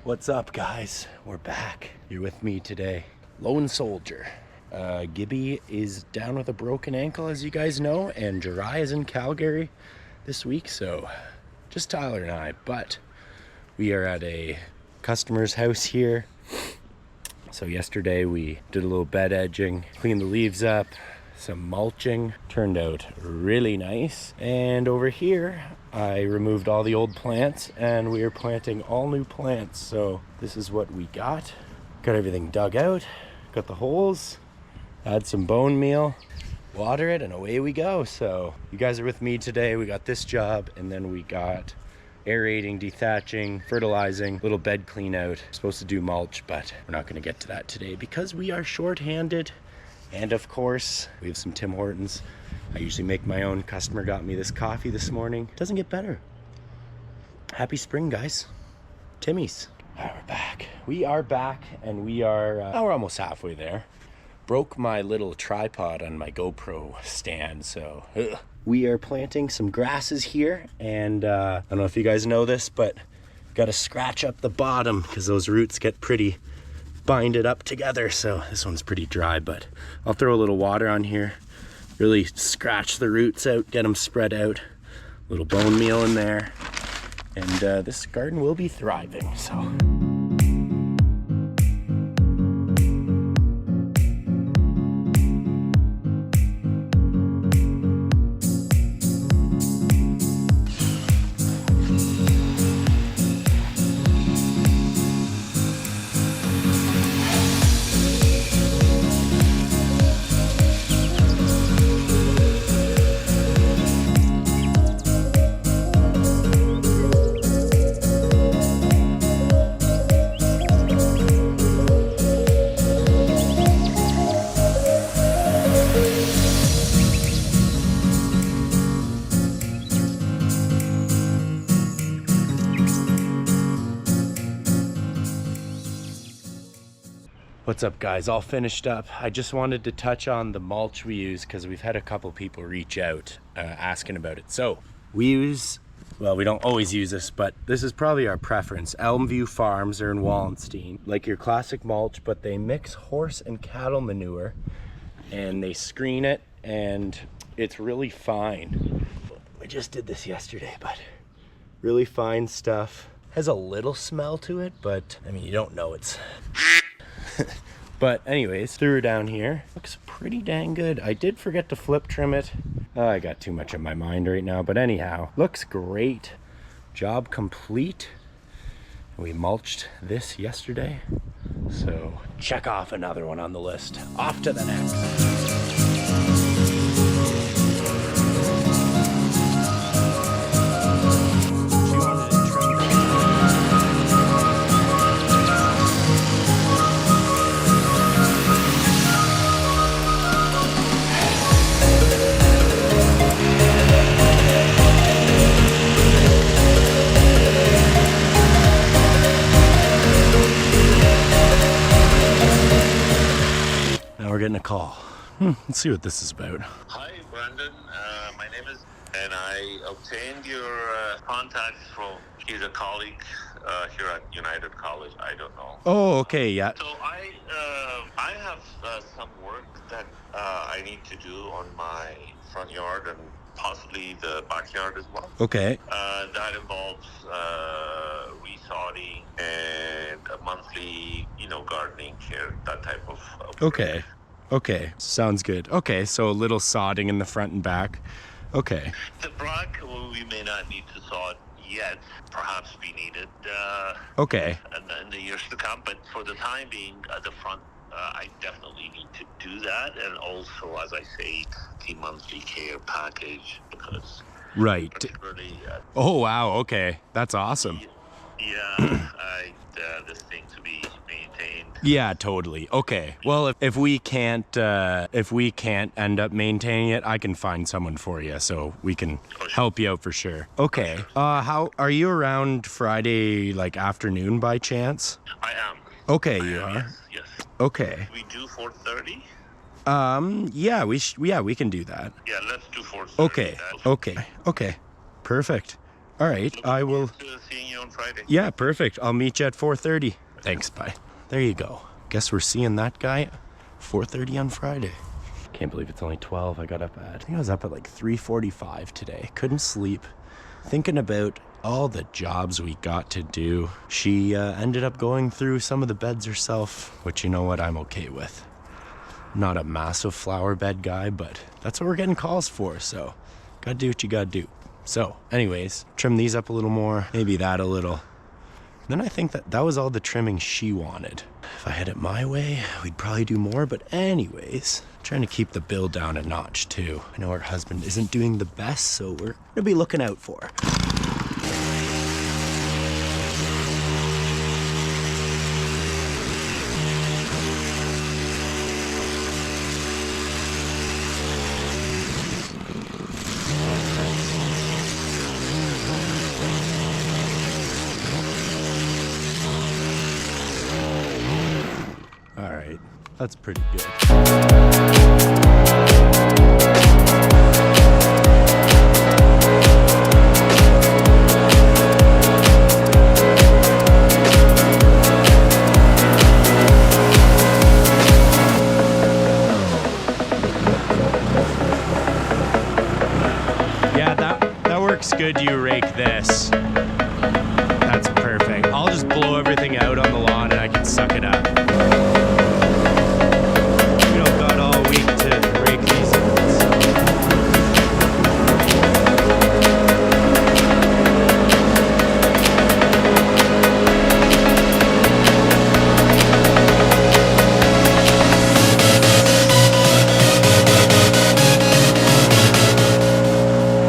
What's up, guys? We're back. You're with me today. Lone Soldier. Gibby is down with a broken ankle, as you guys know, and Jirai is in Calgary this week, so just Tyler and I. But we are at a customer's house here. So yesterday we did a little bed edging, cleaned the leaves up, some mulching. Turned out really nice. And over here, I removed all the old plants and we are planting all new plants. So this is what we got. Got everything dug out, got the holes, add some bone meal, water it, and away we go. So you guys are with me today. We got this job, and then we got aerating, dethatching, fertilizing, little bed clean out. We're supposed to do mulch, but we're not gonna get to that today because we are short-handed. And of course, we have some Tim Hortons. I usually make my own. Customer got me this coffee this morning. Doesn't get better. Happy spring, guys. Timmy's. All right, we're back. We are back, and we are, we're almost halfway there. Broke my little tripod on my GoPro stand, so we are planting some grasses here, and I don't know if you guys know this, but got to scratch up the bottom because those roots get pretty binded up together. So this one's pretty dry, but I'll throw a little water on here, really scratch the roots out, get them spread out, a little bone meal in there, and this garden will be thriving. So what's up, guys? All finished up. I just wanted to touch on the mulch we use because we've had a couple people reach out asking about it. So we use, well, we don't always use this, but this is probably our preference. Elmview Farms are in Wallenstein, like your classic mulch, but they mix horse and cattle manure and they screen it, and it's really fine. We just did this yesterday, but really fine stuff. Has a little smell to it, but I mean, you don't know it's but anyways, threw her down here. Looks pretty dang good. I did forget to flip trim it. I got too much on my mind right now, but anyhow, looks great. Job complete. We mulched this yesterday, so check off another one on the list. Off to the next. We're getting a call. Let's see what this is about. Hi, Brandon. My name is, and I obtained your contacts from either colleague here at United College. I don't know. Oh, okay, yeah. So I have some work that I need to do on my front yard and possibly the backyard as well. Okay. That involves resodding and a monthly, gardening care, that type of Okay. Okay, sounds good. Okay, so a little sodding in the front and back. Okay. The back, we may not need to sod yet. Perhaps we need it Okay. in the years to come. But for the time being, at the front, I definitely need to do that. And also, as I say, the monthly care package, because Right. particularly... Oh, wow, okay. That's awesome. Yeah, this thing to be maintained. Yeah, totally. Okay. Well, if we can't end up maintaining it, I can find someone for you, so we can help you out for sure. Okay. How are you around Friday, like afternoon by chance? I am. Okay, you are. Yes. Okay. We do 4:30. Yeah, we can do that. Yeah, let's do 4:30. Okay. Okay. Okay. Perfect. All right, I will. To seeing you on Friday. Yeah, perfect. I'll meet you at 4:30. Thanks, bye. There you go. Guess we're seeing that guy 4:30 on Friday. Can't believe it's only 12. I think I was up at like 3:45 today. Couldn't sleep. Thinking about all the jobs we got to do. She ended up going through some of the beds herself, which you know what, I'm okay with. Not a massive flower bed guy, but that's what we're getting calls for, so gotta do what you gotta do. So anyways, trim these up a little more, maybe that a little. Then I think that was all the trimming she wanted. If I had it my way, we'd probably do more, but anyways, trying to keep the bill down a notch too. I know her husband isn't doing the best, so we're gonna be looking out for her. All right, that's pretty good. Yeah, that works good. You rake this. That's perfect. I'll just blow everything out on the lawn and I can suck it up. We don't got all week to rake these ones.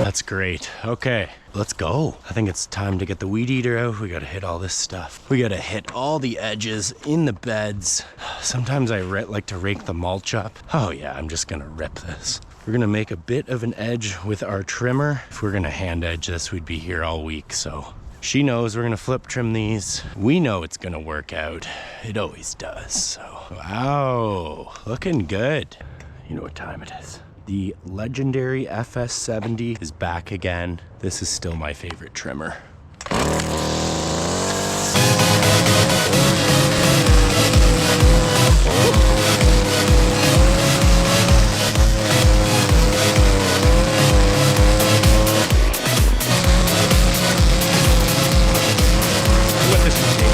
That's great. Okay, let's go. I think it's time to get the weed eater out. We gotta hit all this stuff. We gotta hit all the edges in the beds. Sometimes I like to rake the mulch up. Oh yeah, I'm just gonna rip this. We're gonna make a bit of an edge with our trimmer. If we're gonna hand edge this, we'd be here all week, so. She knows we're gonna flip trim these. We know it's gonna work out. It always does, so. Wow, looking good. You know what time it is. The legendary FS70 is back again. This is still my favorite trimmer. What this will take.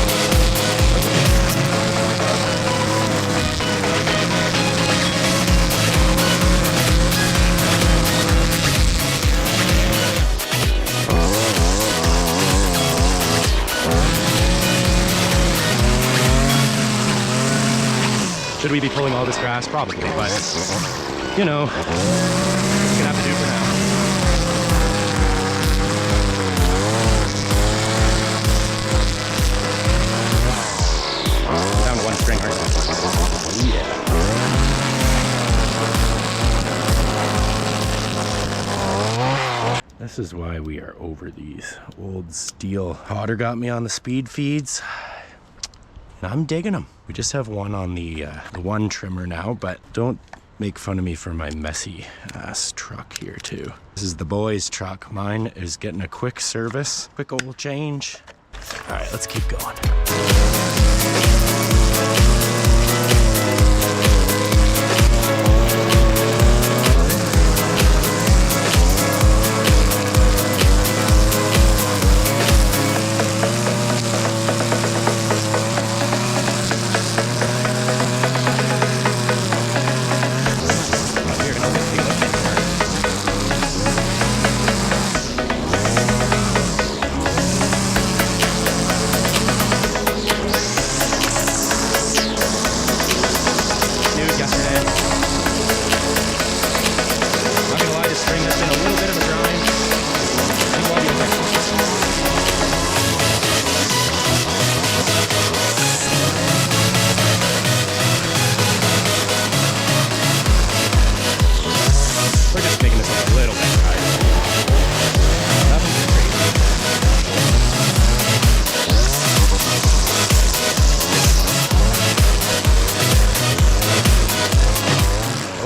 Should we be pulling all this grass? Probably, but you know, it's gonna have to do for now. Down to one string, aren't we? Yeah. This is why we are over these old steel. Otter got me on the speed feeds. And I'm digging them. We just have one on the one trimmer now, but don't make fun of me for my messy ass truck here too. This is the boys' truck. Mine is getting a quick service, quick oil change. All right, let's keep going.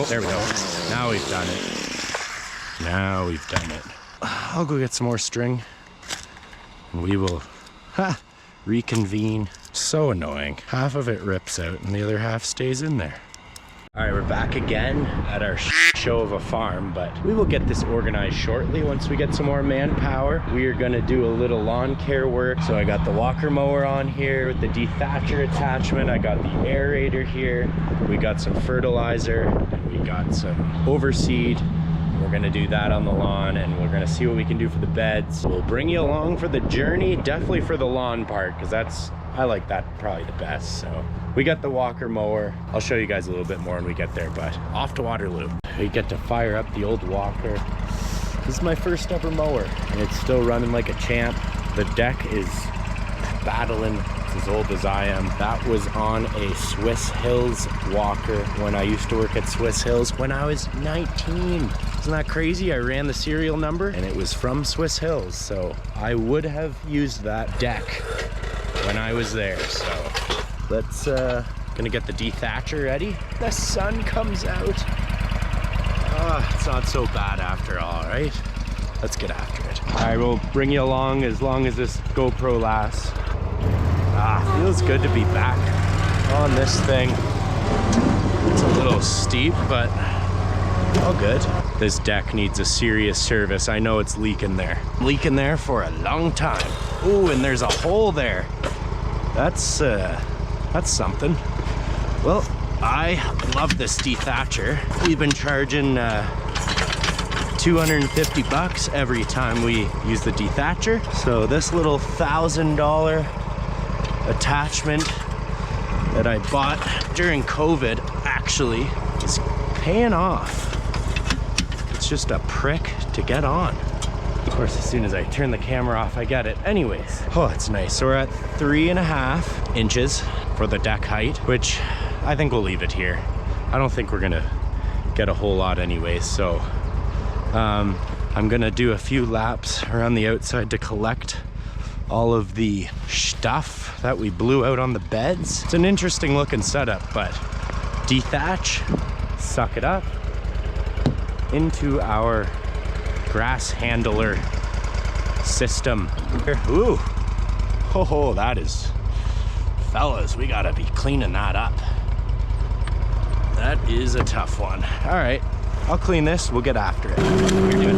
There we go. Now we've done it. Now we've done it. I'll go get some more string. and we will reconvene. So annoying. Half of it rips out and the other half stays in there. All right, we're back again at our show of a farm, but we will get this organized shortly once we get some more manpower. We are gonna do a little lawn care work. So I got the walker mower on here with the dethatcher attachment. I got the aerator here. We got some fertilizer, and we got some overseed. We're gonna do that on the lawn, and we're gonna see what we can do for the beds. We'll bring you along for the journey, definitely for the lawn part, because I like that probably the best. So we got the walker mower. I'll show you guys a little bit more when we get there, but off to Waterloo. We get to fire up the old walker. This is my first ever mower, and it's still running like a champ. The deck is battling. It's as old as I am. That was on a Swiss Hills walker when I used to work at Swiss Hills when I was 19. Isn't that crazy? I ran the serial number and it was from Swiss Hills. So I would have used that deck when I was there. So let's, gonna get the dethatcher ready. The sun comes out. It's not so bad after all, right? Let's get after it. All right, we'll bring you along as this GoPro lasts. Feels good to be back on this thing. It's a little steep, but all good. This deck needs a serious service. I know it's leaking there. Leaking there for a long time. Ooh, and there's a hole there. That's something. Well, I love this dethatcher. We've been charging 250 bucks every time we use the dethatcher. So this little $1,000 attachment that I bought during COVID actually is paying off. It's just a prick to get on. Of course, as soon as I turn the camera off, I get it. Anyways, oh, it's nice. So we're at 3.5 inches for the deck height, which I think we'll leave it here. I don't think we're gonna get a whole lot anyways. So I'm gonna do a few laps around the outside to collect all of the stuff that we blew out on the beds. It's an interesting looking setup, but dethatch, suck it up into our grass handler system. Ooh, oh, that is, fellas, we gotta be cleaning that up. That is a tough one. All right, I'll clean this, we'll get after it. You're doing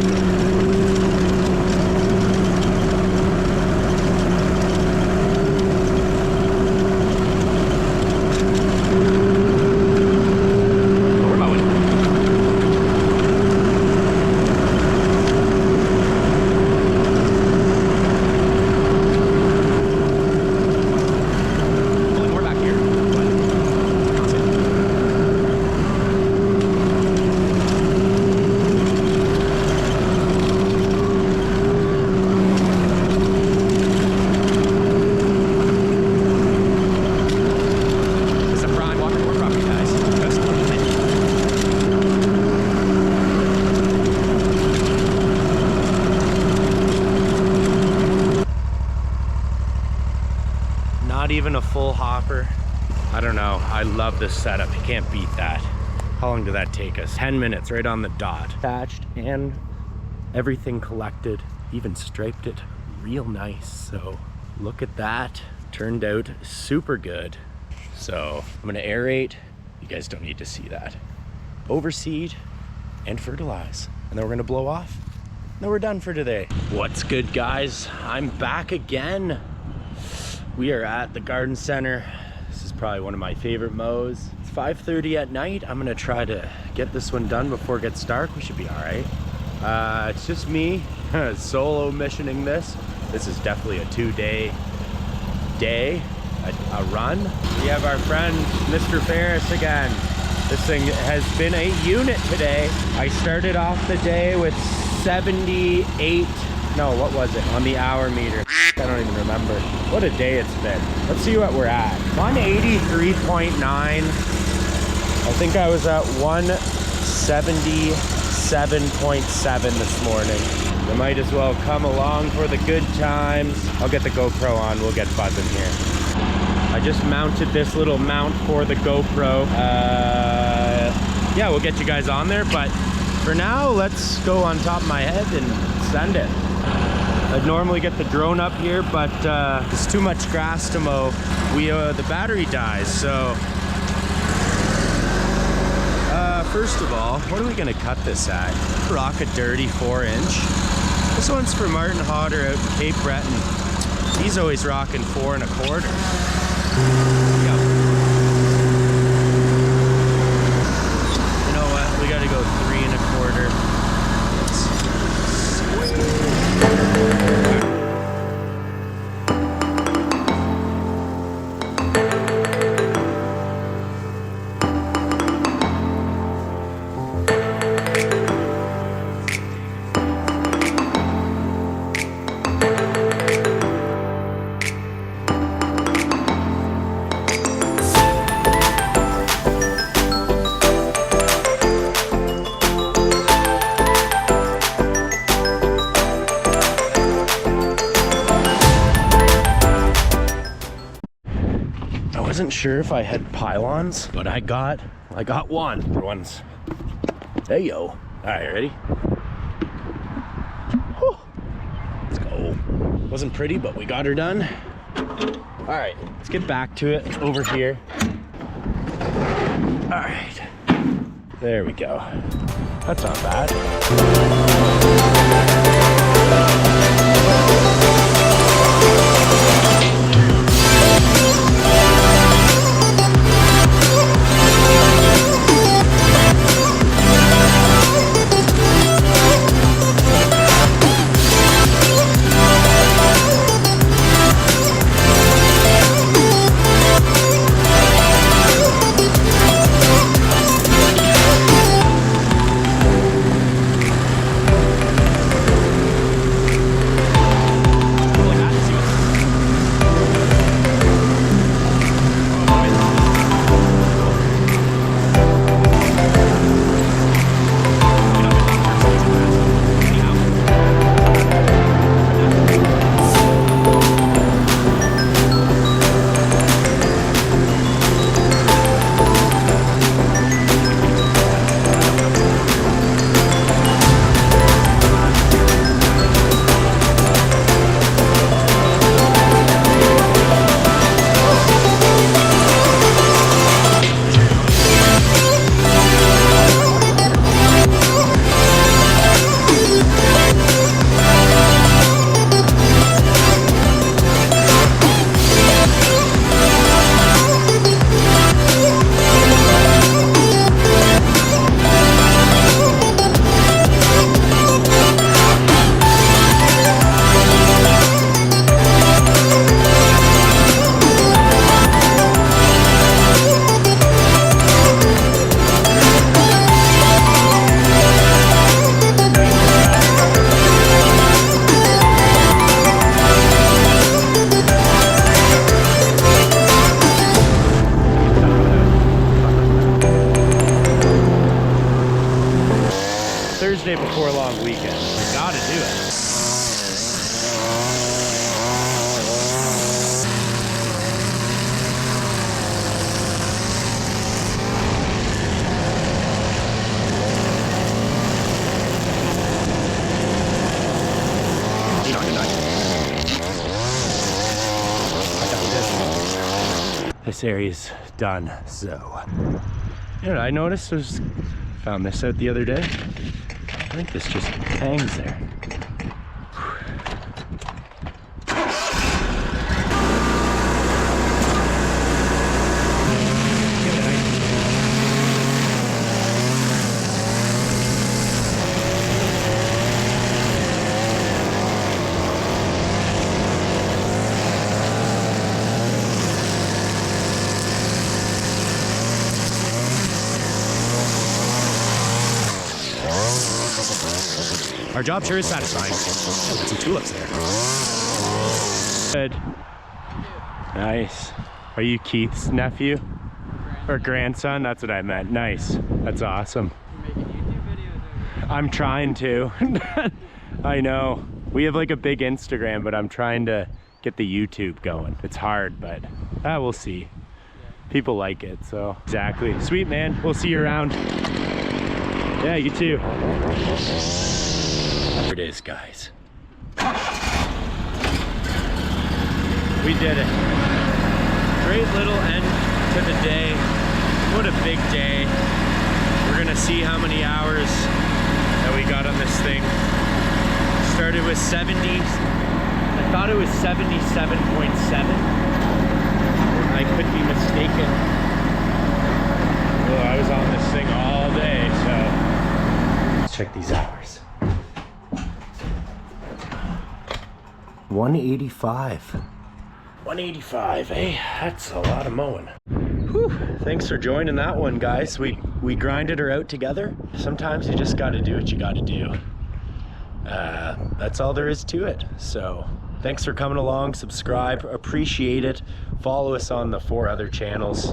even a full hopper. I don't know, I love this setup. You can't beat that. How long did that take us? 10 minutes right on the dot. Thatched and everything collected, even striped it real nice. So look at that, turned out super good. So I'm gonna aerate. You guys don't need to see that. Overseed and fertilize. And then we're gonna blow off. Then we're done for today. What's good, guys? I'm back again. We are at the garden center. This is probably one of my favorite mows. It's 5:30 at night. I'm gonna try to get this one done before it gets dark. We should be all right. It's just me solo missioning this. This is definitely a 2-day a run. We have our friend Mr. Ferris again. This thing has been a unit today. I started off the day with 78, no, what was it, on the hour meter. I don't even remember. What a day it's been. Let's see what we're at. 183.9. I think I was at 177.7 this morning. I might as well come along for the good times. I'll get the GoPro on, we'll get buzzing here. I just mounted this little mount for the GoPro. Yeah, we'll get you guys on there, but for now, let's go on top of my head and send it. I'd normally get the drone up here, but there's too much grass to mow. The battery dies, so first of all, what are we gonna cut this at? Rock a dirty 4-inch. This one's for Martin Hodder out in Cape Breton. He's always rocking 4 1/4. Yep. You know what? We gotta go 3 1/4. I wasn't sure if I had pylons, but I got one for once. Hey yo. All right, ready? Whew. Let's go. Wasn't pretty, but we got her done. All right, let's get back to it over here. All right, there we go. That's not bad. Thursday before a long weekend. We gotta do it. This area's done, so. You know, I noticed found this out the other day. I think this just hangs there. Our job sure is satisfying. Oh, some tulips there. Good. Nice. Are you Keith's nephew? Or grandson? That's what I meant. Nice. That's awesome. You're making YouTube videos over. I'm trying to. I know. We have like a big Instagram, but I'm trying to get the YouTube going. It's hard, but we'll see. Yeah. People like it, so. Exactly. Sweet, man. We'll see you around. Yeah, you too. There it is, guys. We did it. Great little end to the day. What a big day. We're gonna see how many hours that we got on this thing. Started with 70. I thought it was 77.7. I could be mistaken. Well, I was on this thing all day, so let's check these hours. 185. 185, hey, that's a lot of mowing. Whew, thanks for joining that one, guys. We grinded her out together. Sometimes you just gotta do what you gotta do. That's all there is to it. So thanks for coming along. Subscribe, appreciate it. Follow us on the 4 other channels.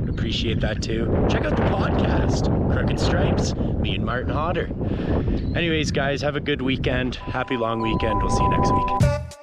Appreciate that too. Check out the podcast, Crooked Stripes, me and Martin Hodder. Anyways, guys, have a good weekend. Happy long weekend. We'll see you next week.